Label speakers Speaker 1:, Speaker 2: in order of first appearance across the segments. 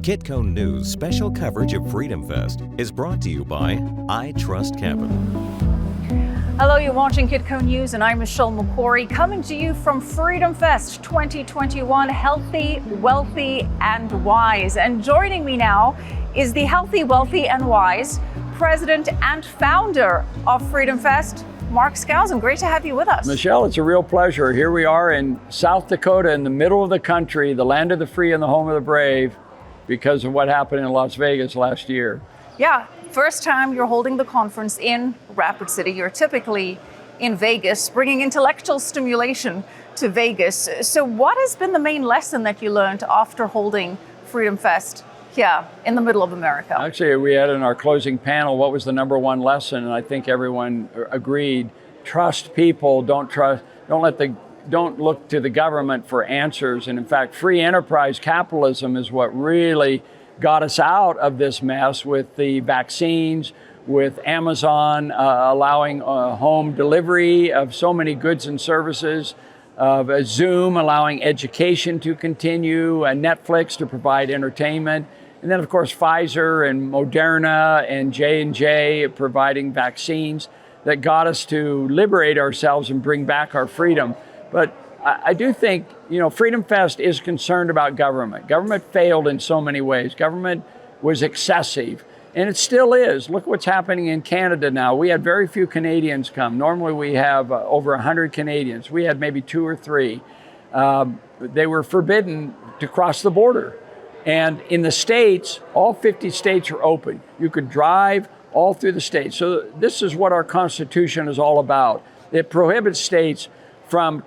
Speaker 1: Kitco News special coverage of Freedom Fest is brought to you by I Trust Capital.
Speaker 2: Hello, you're watching Kitco News and I'm Michelle McCory coming to you from Freedom Fest 2021, healthy, wealthy and wise. And joining me now is the healthy, wealthy and wise president and founder of Freedom Fest, Mark Skousen. Great to have you with us.
Speaker 3: Michelle, it's a real pleasure. Here we are in South Dakota, in the middle of the country, the land of the free and the home of the brave, because of what happened in Las Vegas last year.
Speaker 2: Yeah, first time you're holding the conference in Rapid City. You're typically in Vegas, bringing intellectual stimulation to Vegas. So what has been the main lesson that you learned after holding Freedom Fest here in the middle of America?
Speaker 3: Actually, we had in our closing panel, what was the number one lesson? And I think everyone agreed, trust people, don't look to the government for answers. And in fact, free enterprise capitalism is what really got us out of this mess with the vaccines, with Amazon allowing home delivery of so many goods and services, of Zoom allowing education to continue, Netflix to provide entertainment, and then of course Pfizer and Moderna and J&J providing vaccines that got us to liberate ourselves and bring back our freedom. But I do think, Freedom Fest is concerned about government. Government failed in so many ways. Government was excessive, and it still is. Look what's happening in Canada now. We had very few Canadians come. Normally we have over 100 Canadians. We had maybe 2 or 3. They were forbidden to cross the border. And in the states, all 50 states are open. You could drive all through the states. So this is what our Constitution is all about. It prohibits states from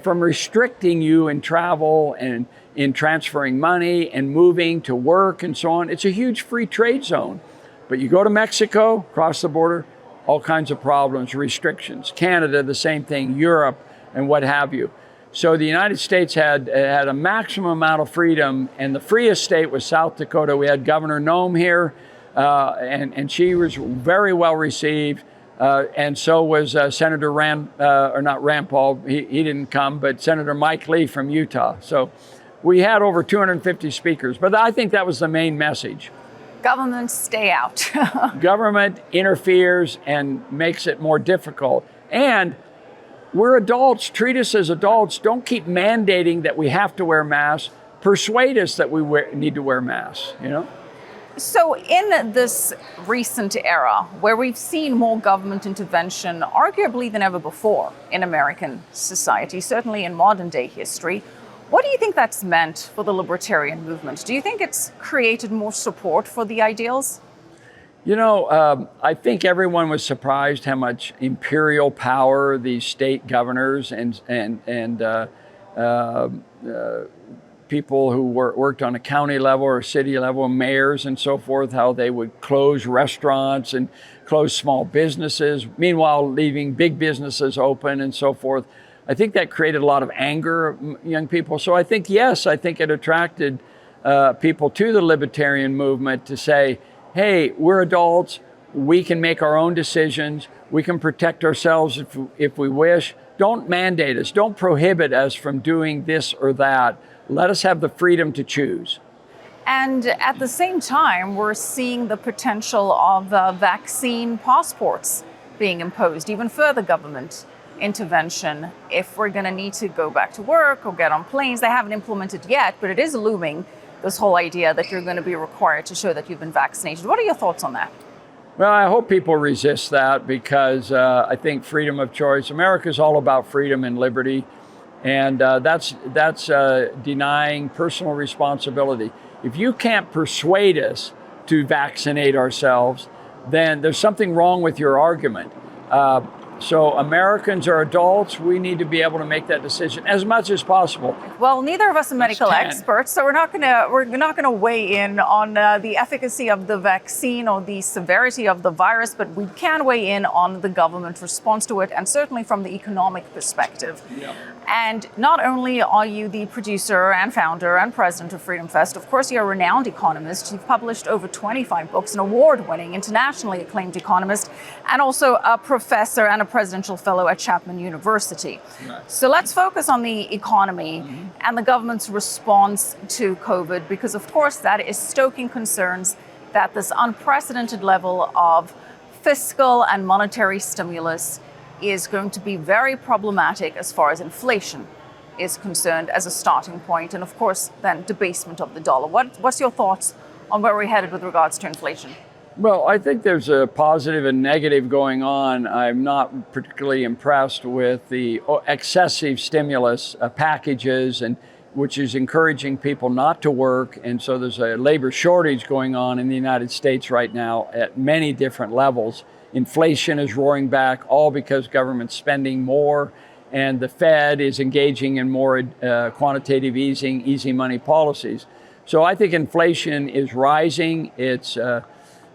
Speaker 3: restricting you in travel and in transferring money and moving to work and so on. It's a huge free trade zone. But you go to Mexico, cross the border, all kinds of problems, restrictions. Canada, the same thing, Europe, and what have you. So the United States had a maximum amount of freedom, and the freest state was South Dakota. We had Governor Noem here, and she was very well received. And so was Senator not Rand Paul, he didn't come, but Senator Mike Lee from Utah. So we had over 250 speakers, but I think that was the main message.
Speaker 2: Government, stay out.
Speaker 3: Government interferes and makes it more difficult. And we're adults, treat us as adults. Don't keep mandating that we have to wear masks. Persuade us that we need to wear masks,
Speaker 2: So in this recent era where we've seen more government intervention, arguably than ever before in American society, certainly in modern day history, what do you think that's meant for the libertarian movement? Do you think it's created more support for the ideals?
Speaker 3: I think everyone was surprised how much imperial power these state governors and people who worked on a county level or city level, mayors and so forth, how they would close restaurants and close small businesses, meanwhile leaving big businesses open and so forth. I think that created a lot of anger of young people. So I think it attracted people to the libertarian movement to say, hey, we're adults, we can make our own decisions, we can protect ourselves if we wish. Don't mandate us, don't prohibit us from doing this or that. Let us have the freedom to choose.
Speaker 2: And at the same time, we're seeing the potential of vaccine passports being imposed, even further government intervention. If we're going to need to go back to work or get on planes, they haven't implemented yet, but it is looming, this whole idea that you're going to be required to show that you've been vaccinated. What are your thoughts on that?
Speaker 3: Well, I hope people resist that because I think freedom of choice, America's all about freedom and liberty. And that's denying personal responsibility. If you can't persuade us to vaccinate ourselves, then there's something wrong with your argument. So Americans are adults. We need to be able to make that decision as much as possible.
Speaker 2: Well, neither of us are medical experts, so we're not going to weigh in on the efficacy of the vaccine or the severity of the virus, but we can weigh in on the government response to it, and certainly from the economic perspective. Yeah. And not only are you the producer and founder and president of Freedom Fest, of course, you're a renowned economist. You've published over 25 books, an award-winning, internationally acclaimed economist, and also a professor and a presidential fellow at Chapman University.
Speaker 3: Right.
Speaker 2: So let's focus on the economy and the government's response to COVID, because of course that is stoking concerns that this unprecedented level of fiscal and monetary stimulus is going to be very problematic as far as inflation is concerned as a starting point, and of course then debasement of the dollar. What's your thoughts on where we're headed with regards to inflation?
Speaker 3: Well, I think there's a positive and negative going on. I'm not particularly impressed with the excessive stimulus packages, and which is encouraging people not to work. And so there's a labor shortage going on in the United States right now at many different levels. Inflation is roaring back, all because government's spending more, and the Fed is engaging in more quantitative easing, easy money policies. So I think inflation is rising.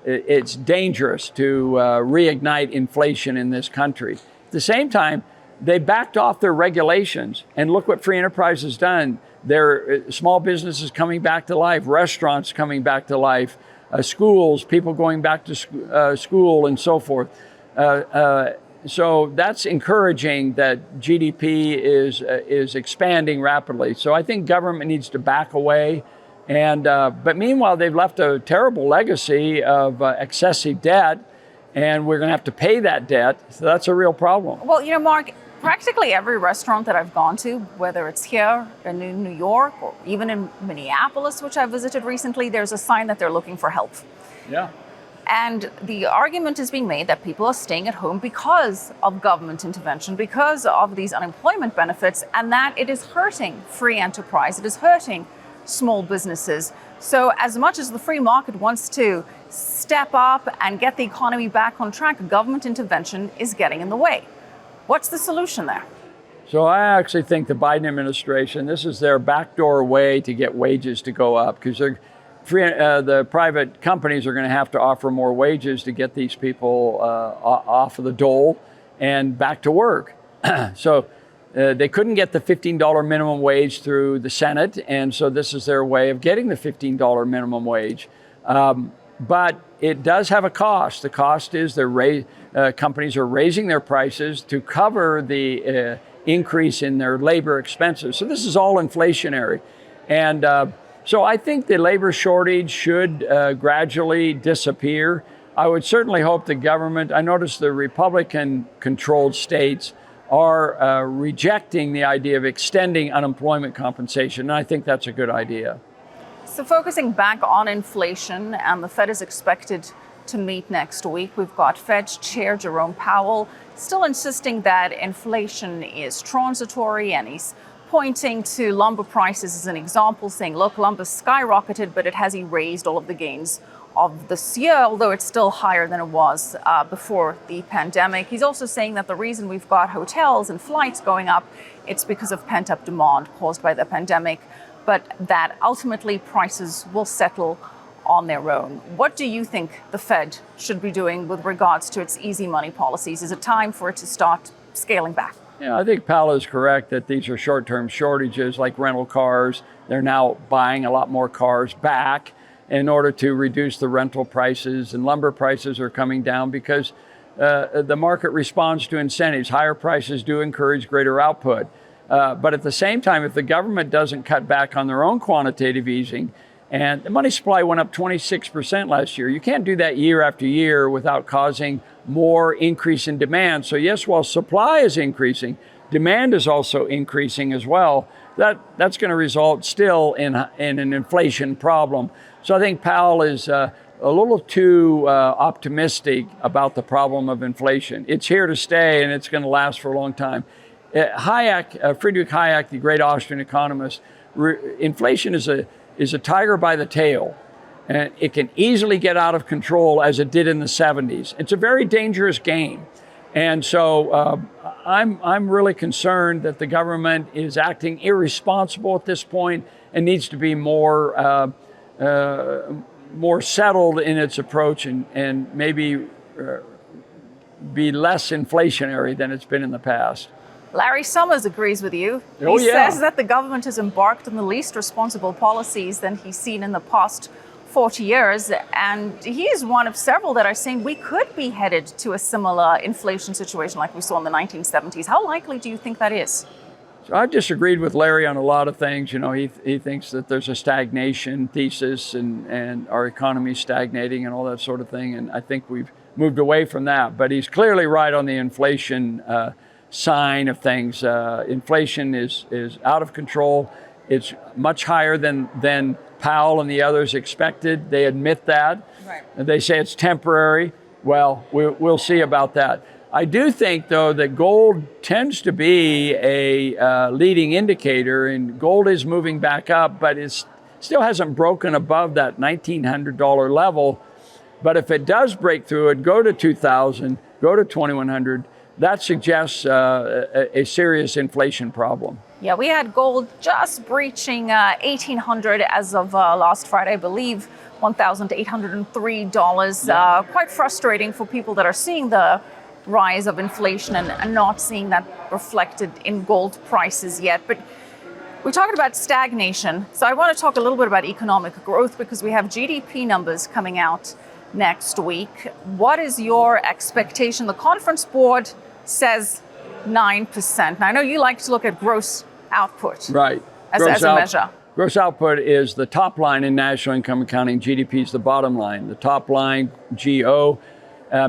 Speaker 3: It's dangerous to reignite inflation in this country. At the same time, they backed off their regulations, and look what free enterprise has done. Their small businesses coming back to life, restaurants coming back to life, schools, people going back to school, and so forth. So that's encouraging that GDP is expanding rapidly. So I think government needs to back away. And but meanwhile, they've left a terrible legacy of excessive debt, and we're going to have to pay that debt. So that's a real problem.
Speaker 2: Well, Mark, practically every restaurant that I've gone to, whether it's here in New York or even in Minneapolis, which I visited recently, there's a sign that they're looking for help.
Speaker 3: Yeah.
Speaker 2: And the argument is being made that people are staying at home because of government intervention, because of these unemployment benefits, and that it is hurting free enterprise. It is hurting small businesses. So as much as the free market wants to step up and get the economy back on track, government intervention is getting in the way. What's the solution there?
Speaker 3: So I actually think the Biden administration, this is their backdoor way to get wages to go up, because the private companies are going to have to offer more wages to get these people off of the dole and back to work. So they couldn't get the $15 minimum wage through the Senate, and so this is their way of getting the $15 minimum wage. But it does have a cost. The cost is companies are raising their prices to cover the increase in their labor expenses. So this is all inflationary. And so I think the labor shortage should gradually disappear. I would certainly hope the government, I noticed the Republican-controlled states are rejecting the idea of extending unemployment compensation, and I think that's a good idea.
Speaker 2: So focusing back on inflation, and the Fed is expected to meet next week. We've got Fed Chair Jerome Powell still insisting that inflation is transitory, and he's pointing to lumber prices as an example, saying, look, lumber skyrocketed, but it has erased all of the gains of this year, although it's still higher than it was before the pandemic. He's also saying that the reason we've got hotels and flights going up, it's because of pent-up demand caused by the pandemic, but that ultimately prices will settle on their own. What do you think the Fed should be doing with regards to its easy money policies? Is it time for it to start scaling back?
Speaker 3: Yeah, I think Powell is correct that these are short-term shortages like rental cars. They're now buying a lot more cars back in order to reduce the rental prices, and lumber prices are coming down because the market responds to incentives. Higher prices do encourage greater output. But at the same time, if the government doesn't cut back on their own quantitative easing, and the money supply went up 26% last year, you can't do that year after year without causing more increase in demand. So yes, while supply is increasing, demand is also increasing as well. That's going to result still in an inflation problem. So I think Powell is a little too optimistic about the problem of inflation. It's here to stay, and it's going to last for a long time. Friedrich Hayek, the great Austrian economist, inflation is a tiger by the tail, and it can easily get out of control as it did in the 70s. It's a very dangerous game. And so I'm really concerned that the government is acting irresponsible at this point and needs to be more settled in its approach and maybe be less inflationary than it's been in the past.
Speaker 2: Larry Summers agrees with you. He says that the government has embarked on the least responsible policies than he's seen in the past 40 years, and he is one of several that are saying we could be headed to a similar inflation situation like we saw in the 1970s. How likely do you think that is?
Speaker 3: So I've disagreed with Larry on a lot of things. You know, he thinks that there's a stagnation thesis and our economy's stagnating and all that sort of thing. And I think we've moved away from that. But he's clearly right on the inflation sign of things. Inflation is out of control. It's much higher than Powell and the others expected. They admit that.
Speaker 2: Right.
Speaker 3: And they say it's temporary. Well, we'll see about that. I do think, though, that gold tends to be a leading indicator, and gold is moving back up, but it still hasn't broken above that $1,900 level. But if it does break through it, go to 2,000, go to 2,100, that suggests a serious inflation problem.
Speaker 2: Yeah, we had gold just breaching 1,800 as of last Friday, I believe, $1,803. Quite frustrating for people that are seeing the rise of inflation and not seeing that reflected in gold prices yet. But we're talking about stagnation. So I want to talk a little bit about economic growth because we have GDP numbers coming out next week. What is your expectation? The Conference Board says 9%. Now, I know you like to look at gross output,
Speaker 3: right,
Speaker 2: as a measure.
Speaker 3: Gross output is the top line in national income accounting. GDP is the bottom line. The top line, GO,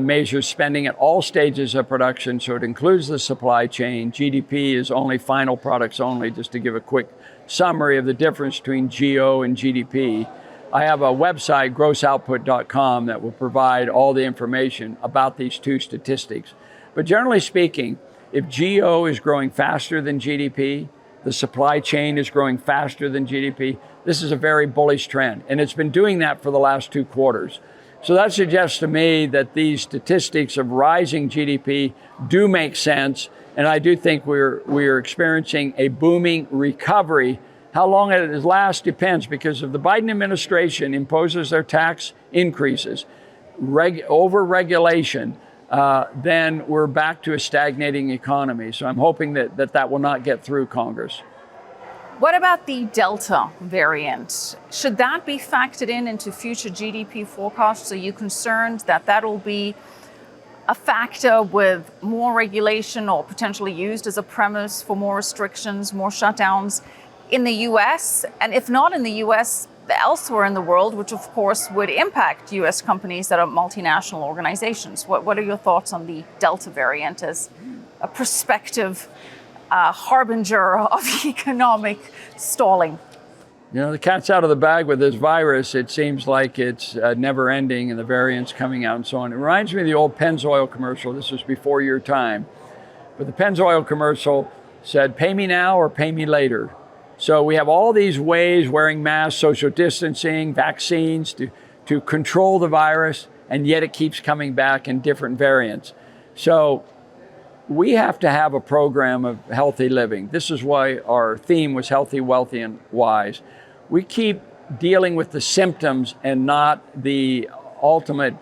Speaker 3: measures spending at all stages of production, so it includes the supply chain. GDP is only final products only, just to give a quick summary of the difference between GO and GDP. I have a website, grossoutput.com, that will provide all the information about these two statistics. But generally speaking, if GO is growing faster than GDP, the supply chain is growing faster than GDP, this is a very bullish trend. And it's been doing that for the last 2 quarters. So that suggests to me that these statistics of rising GDP do make sense. And I do think we're experiencing a booming recovery. How long it lasts depends, because if the Biden administration imposes their tax increases, over-regulation, then we're back to a stagnating economy. So I'm hoping that will not get through Congress.
Speaker 2: What about the Delta variant? Should that be factored into future GDP forecasts? Are you concerned that that'll be a factor with more regulation or potentially used as a premise for more restrictions, more shutdowns in the US? And if not in the US, elsewhere in the world, which of course would impact US companies that are multinational organizations. What are your thoughts on the Delta variant as a prospective harbinger of economic stalling?
Speaker 3: You know, the cat's out of the bag with this virus. It seems like it's never ending, and the variants coming out and so on. It reminds me of the old Pennzoil commercial. This was before your time. But the Pennzoil commercial said, pay me now or pay me later. So we have all these ways, wearing masks, social distancing, vaccines to control the virus, and yet it keeps coming back in different variants. So we have to have a program of healthy living. This is why our theme was healthy, wealthy, and wise. We keep dealing with the symptoms and not the ultimate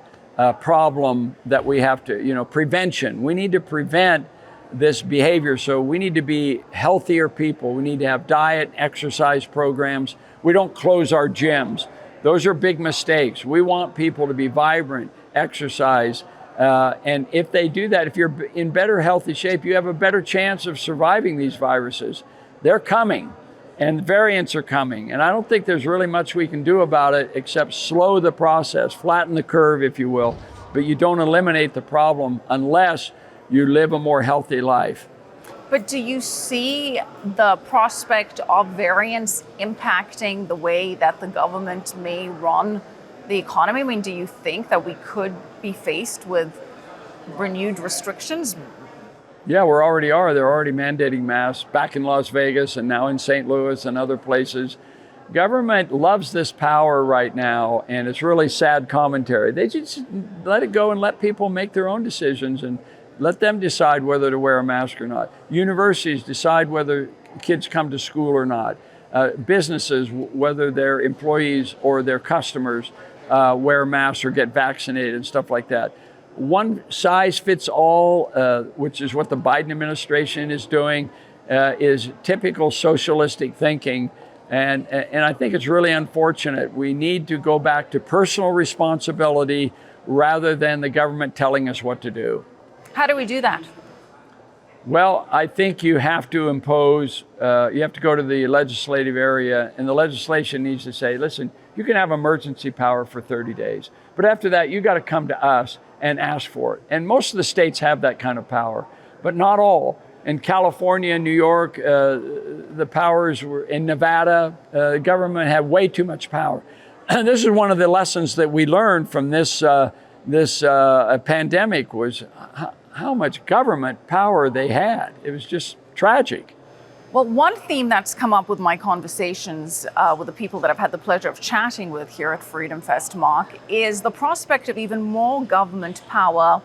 Speaker 3: problem that we have to, prevention. We need to prevent this behavior. So we need to be healthier people. We need to have diet, exercise programs. We don't close our gyms. Those are big mistakes. We want people to be vibrant, exercise. And if they do that, if you're in better healthy shape, you have a better chance of surviving these viruses. They're coming, and variants are coming. And I don't think there's really much we can do about it except slow the process, flatten the curve, if you will. But you don't eliminate the problem unless you live a more healthy life.
Speaker 2: But do you see the prospect of variants impacting the way that the government may run the economy? I mean, do you think that we could be faced with renewed restrictions?
Speaker 3: Yeah, we already are. They're already mandating masks back in Las Vegas and now in St. Louis and other places. Government loves this power right now, and it's really sad commentary. They just let it go and let people make their own decisions and let them decide whether to wear a mask or not. Universities decide whether kids come to school or not. Businesses, whether their employees or their customers wear masks or get vaccinated and stuff like that. One size fits all, which is what the Biden administration is doing, is typical socialistic thinking. And I think it's really unfortunate. We need to go back to personal responsibility rather than the government telling us what to do.
Speaker 2: How do we do that?
Speaker 3: Well, I think you have to impose, you have to go to the legislative area, and the legislation needs to say, listen, you can have emergency power for 30 days. But after that, you got to come to us and ask for it. And most of the states have that kind of power, but not all. In California, New York, the powers were in Nevada, government had way too much power. And this is one of the lessons that we learned from this pandemic was how much government power they had. It was just tragic.
Speaker 2: Well, one theme that's come up with my conversations with the people that I've had the pleasure of chatting with here at Freedom Fest, Mark, is the prospect of even more government power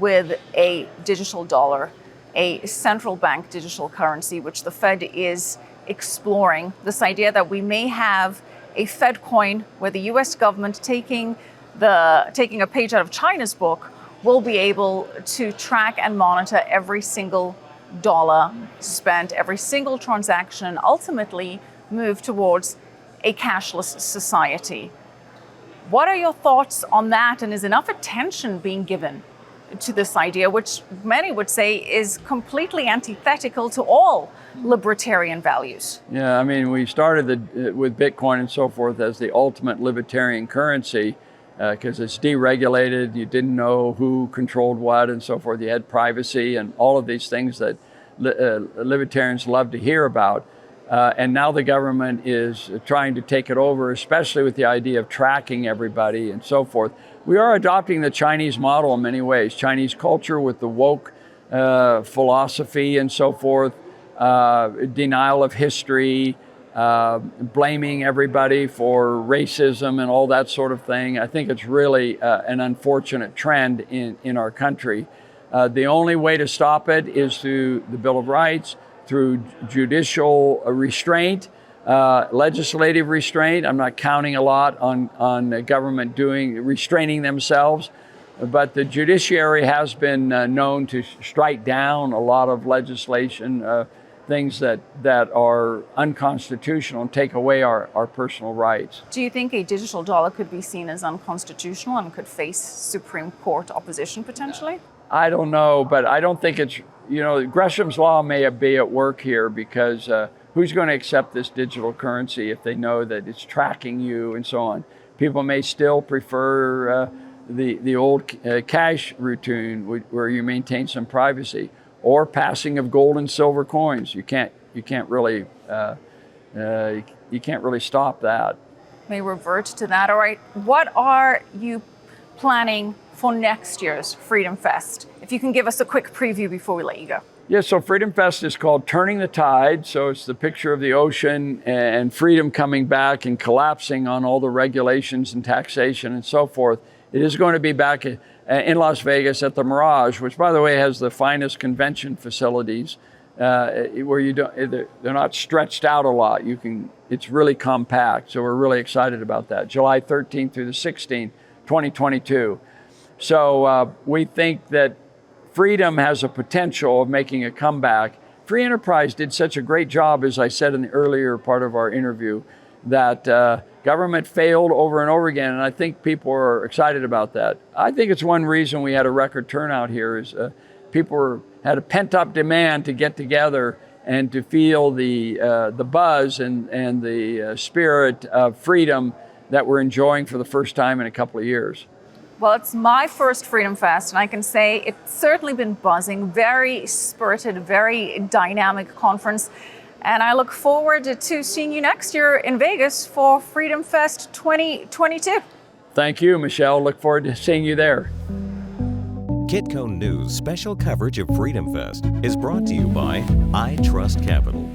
Speaker 2: with a digital dollar, a central bank digital currency, which the Fed is exploring. This idea that we may have a Fed coin where the US government, taking a page out of China's book, will be able to track and monitor every single dollar spent, every single transaction, and ultimately move towards a cashless society. What are your thoughts on that? And is enough attention being given to this idea, which many would say is completely antithetical to all libertarian values?
Speaker 3: Yeah, I mean, we started with Bitcoin and so forth as the ultimate libertarian currency because it's deregulated. You didn't know who controlled what and so forth. You had privacy and all of these things that libertarians love to hear about. And now the government is trying to take it over, especially with the idea of tracking everybody and so forth. We are adopting the Chinese model in many ways. Chinese culture with the woke philosophy and so forth, denial of history, blaming everybody for racism and all that sort of thing. I think it's really an unfortunate trend in our country. The only way to stop it is through the Bill of Rights, through judicial restraint, legislative restraint. I'm not counting a lot on the government restraining themselves, but the judiciary has been known to strike down a lot of legislation, things that are unconstitutional and take away our personal rights.
Speaker 2: Do you think a digital dollar could be seen as unconstitutional and could face Supreme Court opposition potentially?
Speaker 3: I don't know, but I don't think it's, Gresham's law may be at work here because who's going to accept this digital currency if they know that it's tracking you and so on? People may still prefer the old cash routine where you maintain some privacy, or passing of gold and silver coins. You can't really stop that.
Speaker 2: May revert to that. All right. What are you planning for next year's Freedom Fest? If you can give us a quick preview before we let you go.
Speaker 3: Yeah, so Freedom Fest is called Turning the Tide. So it's the picture of the ocean and freedom coming back and collapsing on all the regulations and taxation and so forth. It is going to be back in Las Vegas at the Mirage, which, by the way, has the finest convention facilities where they're not stretched out a lot. It's really compact. So we're really excited about that. July 13th through the 16th, 2022. So we think that freedom has a potential of making a comeback. Free enterprise did such a great job, as I said in the earlier part of our interview, that government failed over and over again, and I think people are excited about that. I think it's one reason we had a record turnout here is people had a pent-up demand to get together and to feel the buzz and the spirit of freedom that we're enjoying for the first time in a couple of years.
Speaker 2: Well, it's my first Freedom Fest, and I can say it's certainly been buzzing, very spirited, very dynamic conference. And I look forward to seeing you next year in Vegas for Freedom Fest 2022.
Speaker 3: Thank you, Michelle. Look forward to seeing you there.
Speaker 1: Kitco News special coverage of Freedom Fest is brought to you by I Trust Capital.